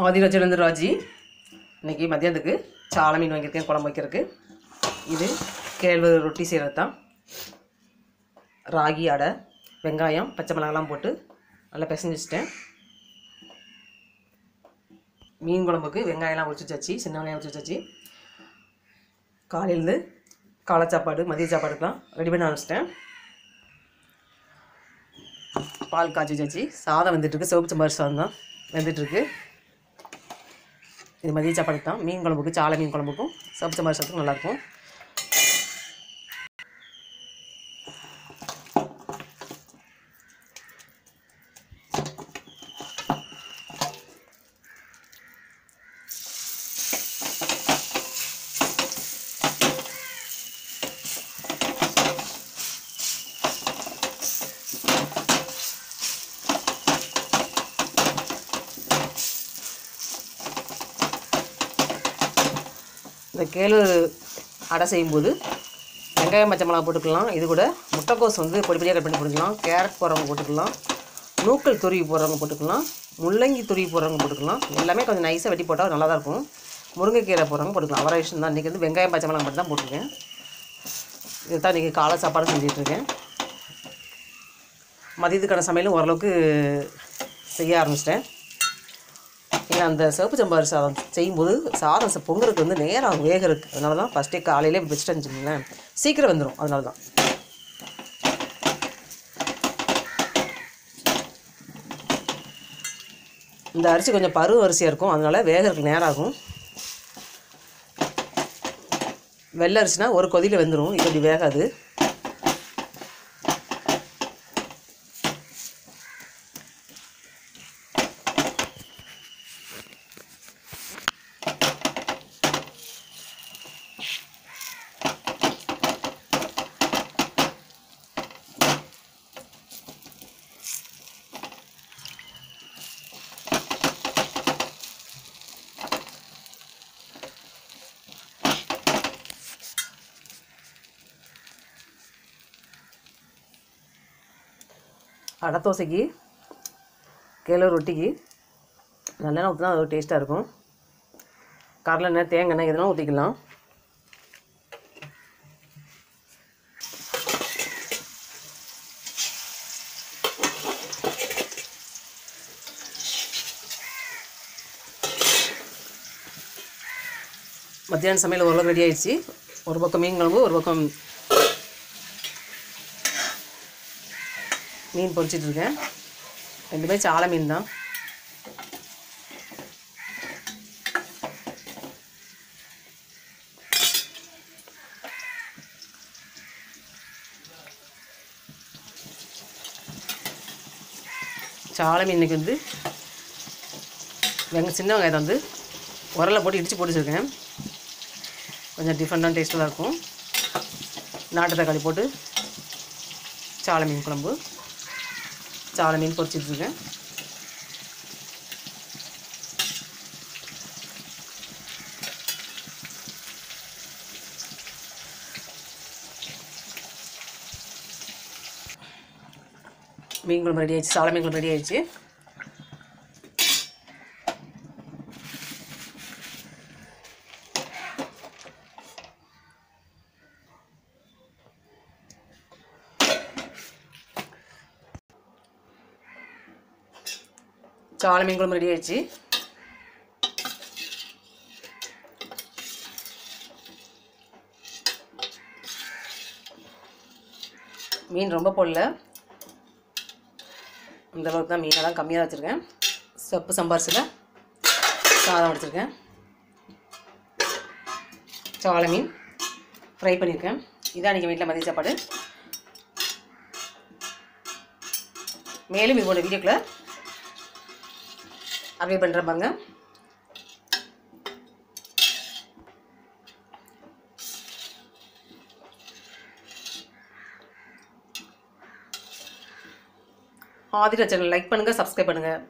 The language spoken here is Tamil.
ஆதிராஜிலேருந்து ராஜி. இன்றைக்கி மதியானத்துக்கு சாலை மீன் வாங்கியிருக்கேன் குழம்பு வைக்கிறதுக்கு. இது கேழ்வரகு ரொட்டி செய்கிறது தான். ராகி அடை, வெங்காயம், பச்சை மிளகாலாம் போட்டு நல்லா பிசைஞ்சு வச்சுட்டேன். மீன் குழம்புக்கு வெங்காயம்லாம் உரிச்சு வச்சாச்சு, சின்ன வெங்காயம் உரிச்சு வச்சாச்சு. காலையிலேருந்து காலை சாப்பாடு மதிய சாப்பாடுக்கெலாம் ரெடி பண்ணி ஆரம்பிச்சிட்டேன். பால் காய்ச்சி வச்சாச்சு. சாதம் வெந்துட்டுருக்கு, சிவப்பு சம்பாரி சாதம் தான் வெந்துட்டுருக்கு. இது மதிய சாப்பாடு தான். மீன் குழம்புக்கு, சாலை மீன் குழம்புக்கும் சிவப்பு சம்பாரி சாதத்துக்கும் நல்லாயிருக்கும். இந்த கேழ்வரகு அடை செய்யும்போது வெங்காயம் பச்சை மிளகா போட்டுக்கலாம். இது கூட முட்டைக்கோஸ் பொடி பொடியாக கட் பண்ணி போட்டுக்கலாம். கேரட் போடுறவங்க போட்டுக்கலாம், நூக்கல் துருவி போடுறவங்க போட்டுக்கலாம், முள்ளங்கி துருவி போடுறவங்க போட்டுக்கலாம். எல்லாமே கொஞ்சம் நைஸாக வெட்டி போட்டால் நல்லா தான் இருக்கும். முருங்கைக்கீரை போடுறவங்க போட்டுக்கலாம். அவரை விஷயம் தான். இன்றைக்கி வெங்காயம் பச்சை மிளகா மட்டும் தான் போட்டிருக்கேன். இது தான் இன்றைக்கி காலை சாப்பாடு செஞ்சிட்ருக்கேன். மதியத்துக்கான சமையலும் ஓரளவுக்கு செய்ய ஆரம்பிச்சிட்டேன். ஏன்னா அந்த சிவப்பு சம்பாரி சாதம் செய்யும்போது சாதம் பொங்குறதுக்கு நேரம் வேகிறதுக்கு. அதனால தான் ஃபஸ்ட்டே காலையிலே வச்சுட்டு வச்சுங்களேன், சீக்கிரம் வந்துடும். அதனால தான் இந்த அரிசி கொஞ்சம் பருவ அரிசியாக இருக்கும், அதனால் வேகிறதுக்கு நேரம் ஆகும். வெள்ளை அரிசினா ஒரு கொதியில் வெந்துடும், இது அப்படி வேகாது. அடை தோசைக்கு, கேழ்வரகு ரொட்டிக்கு நல்லெண்ணெய் ஊற்றினா அது ஒரு டேஸ்ட்டாக இருக்கும். கடலெண்ணெய், தேங்காய் எண்ணெய் இதெல்லாம் ஊற்றிக்கலாம். மத்தியான சமையல் ஓரளவு ரெடி ஆகிடுச்சு. ஒரு பக்கம் மீன் குழம்பு, ஒரு பக்கம் மீன் பொரிச்சிட்ருக்கேன். ரெண்டுமே சாலை மீன் தான். சாலை மீனுக்கு சின்ன வெங்காயத்தை உரலை போட்டு இடித்து போட்டு வச்சுருக்கேன். கொஞ்சம் டிஃப்ரெண்ட்டான டேஸ்ட்டாக தான் இருக்கும். நாட்டு தக்காளி போட்டு சாலை மீன் குழம்பு, சாலை மீன் பொரிச்சிட்ருக்கேன். மீன் குழம்பு ரெடி ஆயிடுச்சு, சாலை மீன் குழம்பு ரெடி ஆயிடுச்சு. சாலை மீன் குழம்பு ரெடி ஆயிடுச்சு. மீன் ரொம்ப போடல, இந்த அளவுக்கு தான். மீனெல்லாம் கம்மியாக வச்சுருக்கேன். சிவப்பு சம்பாரிசில் சாதம் வச்சுருக்கேன். சாலை மீன் ஃப்ரை பண்ணியிருக்கேன். இதான் இன்றைக்கி வீட்டில் மதிய சாப்பாடு. மேலும் இது போன்ற வீடியோக்களை அப்டேட் பண்ணுறேன் பாருங்க. ஆதிரா சேனல் லைக் பண்ணுங்கள், சப்ஸ்கிரைப் பண்ணுங்கள்.